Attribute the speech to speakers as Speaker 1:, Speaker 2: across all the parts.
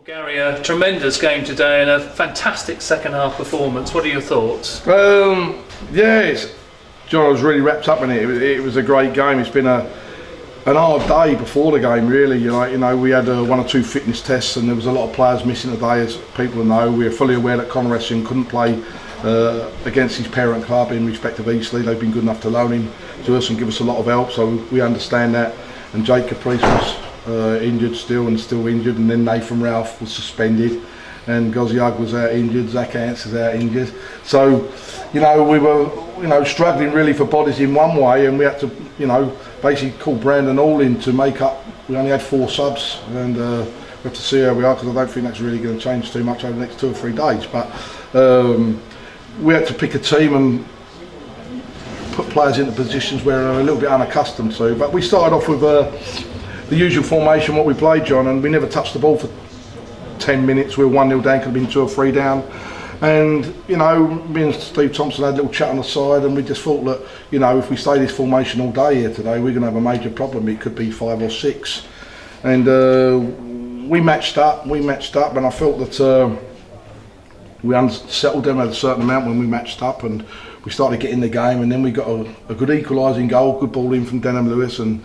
Speaker 1: Garry, a tremendous game today and a fantastic second half performance. What are your thoughts?
Speaker 2: John, I was really wrapped up in it. It was a great game. It's been an hard day before the game, really. We had one or two fitness tests, and there was a lot of players missing today, as people know. We are fully aware that Conor Essien couldn't play against his parent club in respect of Eastleigh. They've been good enough to loan him to us and give us a lot of help, so we understand that. And Jake Caprice was injured still injured, and then Nathan Ralph was suspended, and Goziag was out injured, Zach Ants is out injured. So, we were struggling really for bodies in one way, and we had to, basically call Brandon all in to make up. We only had 4 subs, and we have to see how we are, because I don't think that's really going to change too much over the next 2 or 3 days. But we had to pick a team and put players into positions where they're a little bit unaccustomed to. But we started off with the usual formation, what we played, John, and we never touched the ball for 10 minutes. We were 1-0 down, could have been 2 or 3 down. And, me and Steve Thompson had a little chat on the side, and we just thought that, if we stay this formation all day here today, we're going to have a major problem. It could be 5 or 6. And we matched up, and I felt that we unsettled them at a certain amount when we matched up, and we started getting the game, and then we got a good equalising goal, good ball in from Denham Lewis, and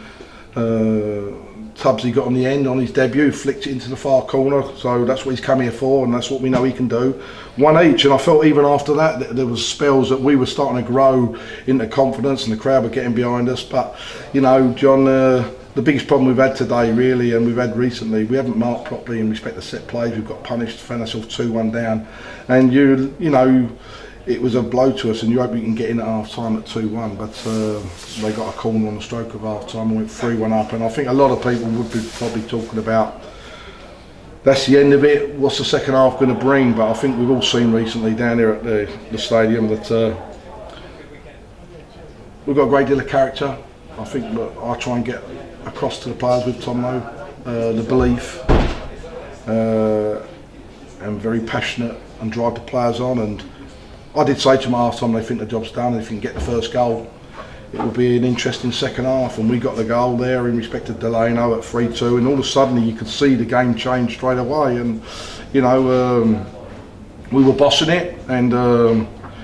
Speaker 2: Tubbsy got on the end on his debut, flicked it into the far corner. So that's what he's come here for, and that's what we know he can do. 1 each, and I felt even after that there was spells that we were starting to grow into confidence, and the crowd were getting behind us. But John, the biggest problem we've had today, really, and we've had recently, we haven't marked properly in respect to set plays. We've got punished, found ourselves 2-1 down, and it was a blow to us, and you hope we can get in at half time at 2-1, but they got a corner on the stroke of half time and went 3-1 up. And I think a lot of people would be probably talking about, that's the end of it, what's the second half going to bring? But I think we've all seen recently down here at the stadium that we've got a great deal of character. I think that I try and get across to the players with Tom the belief, and very passionate, and drive the players on. And I did say to them at half time, they think the job's done. If you can get the first goal, it will be an interesting second half. And we got the goal there in respect to Delano at 3-2, and all of a sudden you could see the game change straight away. And we were bossing it, and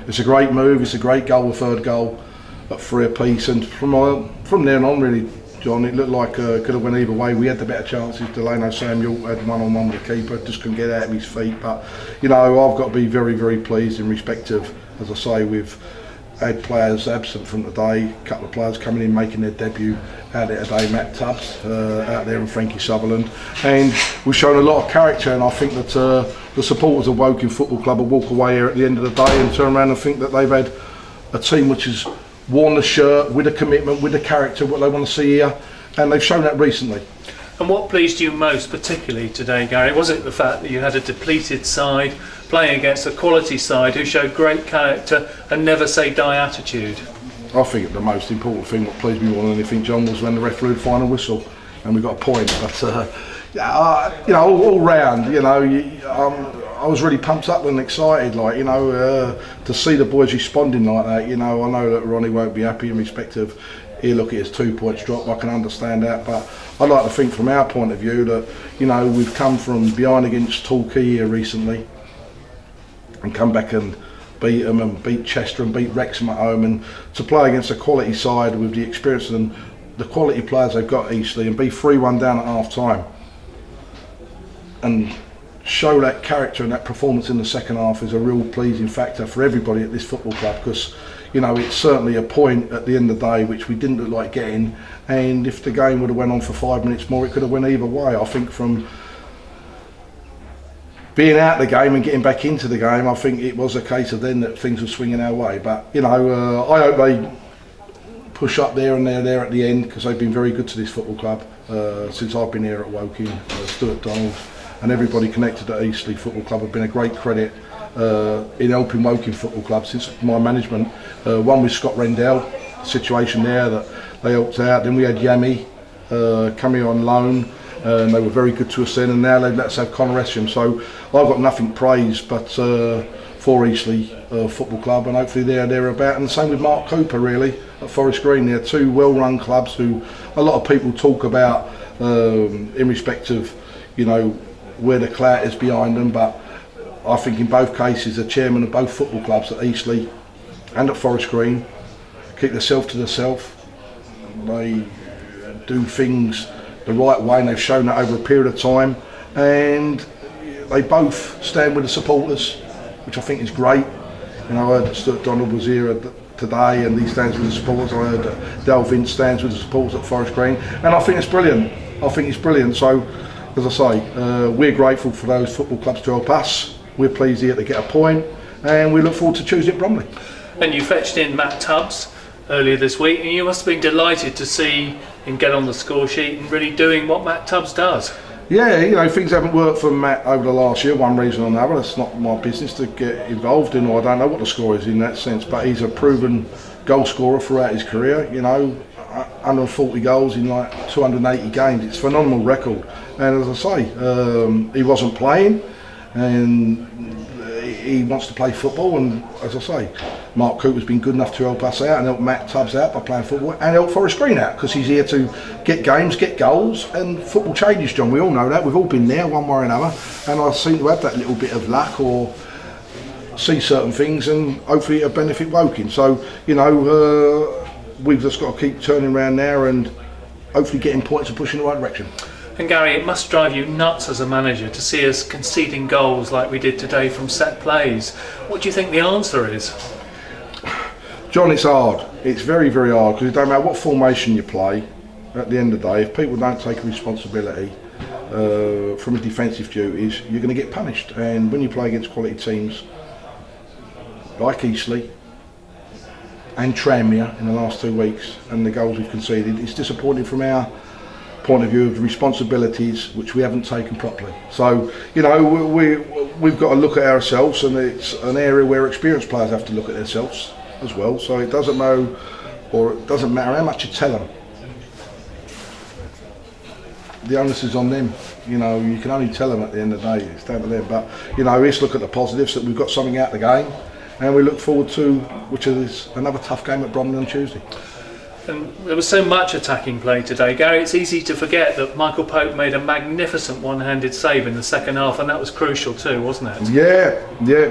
Speaker 2: it's a great move. It's a great goal, the third goal at 3 apiece. And from there on, really, John, it looked like it could have went either way. We had the better chances. Delano Samuel had one-on-one with the keeper, just couldn't get out of his feet. But I've got to be very, very pleased in respect of, as I say, we've had players absent from today. A couple of players coming in, making their debut out there today. Matt Tubbs out there, and Frankie Sutherland, and we've shown a lot of character. And I think that the supporters of Woking Football Club will walk away here at the end of the day and turn around and think that they've had a team which has worn the shirt with a commitment, with the character, what they want to see here, and they've shown that recently.
Speaker 1: And what pleased you most particularly today, Garry? Was it the fact that you had a depleted side playing against a quality side who showed great character and never say die attitude?
Speaker 2: I think the most important thing, what pleased me more than anything, John, was when the referee had the final whistle and we got a point. But all round, I was really pumped up and excited, to see the boys responding like that. I know that Ronnie won't be happy in respect of, here, look, it's 2 points drop. I can understand that, but I'd like to think from our point of view that we've come from behind against Torquay here recently and come back and beat them, and beat Chester and beat Wrexham at home, and to play against a quality side with the experience and the quality players they've got, Eastleigh, and be 3-1 down at half time and show that character and that performance in the second half is a real pleasing factor for everybody at this football club, because it's certainly a point at the end of the day which we didn't look like getting, and if the game would have went on for 5 minutes more, it could have went either way. I think from being out the game and getting back into the game, I think it was a case of then that things were swinging our way. But I hope they push up there, and they're there at the end, because they've been very good to this football club since I've been here at Woking. Stuart Donald and everybody connected at Eastleigh Football Club have been a great credit in helping Woking Football Club since my management. One with Scott Rendell, situation there that they helped out. Then we had Yami coming on loan, and they were very good to us then, and now they've let us have Conor Essien. So I've got nothing praise but for Eastleigh Football Club, and hopefully they're about. And the same with Mark Cooper, really, at Forest Green. They're 2 well-run clubs who a lot of people talk about in respect of where the clout is behind them, but I think in both cases the chairman of both football clubs at Eastleigh and at Forest Green keep themselves to themselves. They do things the right way, and they've shown that over a period of time, and they both stand with the supporters, which I think is great. You know, I heard that Stuart Donald was here today and he stands with the supporters. I heard that Dale Vince stands with the supporters at Forest Green, and I think it's brilliant. I think it's brilliant. So, as I say, we're grateful for those football clubs to help us. We're pleased here to get a point, and we look forward to Tuesday at Bromley.
Speaker 1: And you fetched in Matt Tubbs earlier this week, and you must have been delighted to see him get on the score sheet and really doing what Matt Tubbs does.
Speaker 2: Yeah, you know, things haven't worked for Matt over the last year, one reason or another. It's not my business to get involved in, or I don't know what the score is in that sense, but he's a proven goal scorer throughout his career. You know, 140 goals in like 280 games. It's a phenomenal record. And as I say, he wasn't playing, and he wants to play football, and as I say, Mark Cooper's been good enough to help us out and help Matt Tubbs out by playing football, and help Forest Green out, because he's here to get games, get goals, and football changes, John. We all know that. We've all been there one way or another, and I seem to have that little bit of luck or see certain things, and hopefully it'll benefit Woking. So, you know, we've just got to keep turning around now and hopefully getting points and pushing in the right direction.
Speaker 1: And Gary, it must drive you nuts as a manager to see us conceding goals like we did today from set plays. What do you think the answer is?
Speaker 2: John, it's hard. It's very, very hard, because it don't matter what formation you play. At the end of the day, if people don't take responsibility from the defensive duties, you're going to get punished. And when you play against quality teams like Eastleigh and Tranmere in the last 2 weeks, and the goals we've conceded, it's disappointing from our point of view of the responsibilities which we haven't taken properly. So, you know, we've got to look at ourselves, and it's an area where experienced players have to look at themselves as well. So it doesn't know, or it doesn't matter how much you tell them, the onus is on them. You know, you can only tell them at the end of the day, it's down to them. But, you know, let's look at the positives, that we've got something out of the game, and we look forward to, which is another tough game at Bromley on Tuesday.
Speaker 1: And there was so much attacking play today, Gary. It's easy to forget that Michael Pope made a magnificent one-handed save in the second half, and that was crucial too, wasn't it?
Speaker 2: Yeah,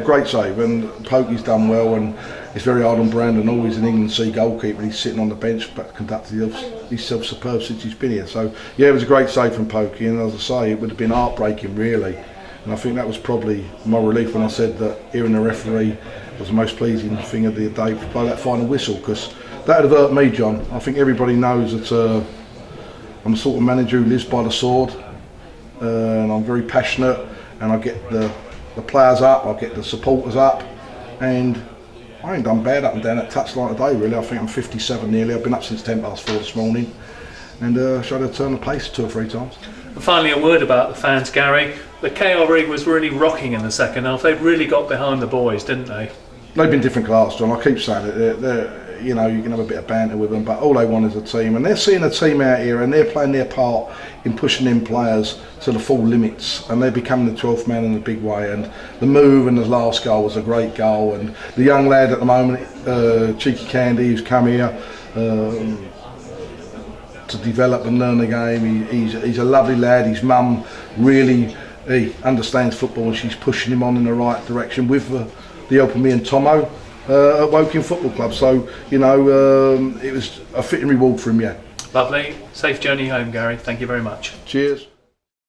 Speaker 2: great save. And Pokey's done well, and it's very hard on Brandon. Always an England C goalkeeper. He's sitting on the bench, but conducted himself superb since he's been here. So yeah, it was a great save from Pokey, and as I say, it would have been heartbreaking really. And I think that was probably my relief when I said that hearing the referee was the most pleasing thing of the day by that final whistle, because that would have hurt me, John. I think everybody knows that I'm the sort of manager who lives by the sword, and I'm very passionate, and I get the players up, I get the supporters up, and I ain't done bad up and down that touchline today really. I think I'm 57 nearly. I've been up since 4:10 this morning, and tried to turn the pace 2 or 3 times.
Speaker 1: And finally, a word about the fans, Gary. The KR rig was really rocking in the second half. They really got behind the boys, didn't they?
Speaker 2: They've been different class, John. I keep saying it. They're, you know, you can have a bit of banter with them, but all they want is a team, and they're seeing a team out here, and they're playing their part in pushing in players to the full limits, and they're becoming the 12th man in a big way. And the move and the last goal was a great goal, and the young lad at the moment, Cheeky Candy, who's come here to develop and learn the game. He's a lovely lad. His mum really understands football, and she's pushing him on in the right direction with the help of me and Tomo at Woking Football Club. So, you know, it was a fitting reward for him, yeah.
Speaker 1: Lovely. Safe journey home, Gary. Thank you very much.
Speaker 2: Cheers.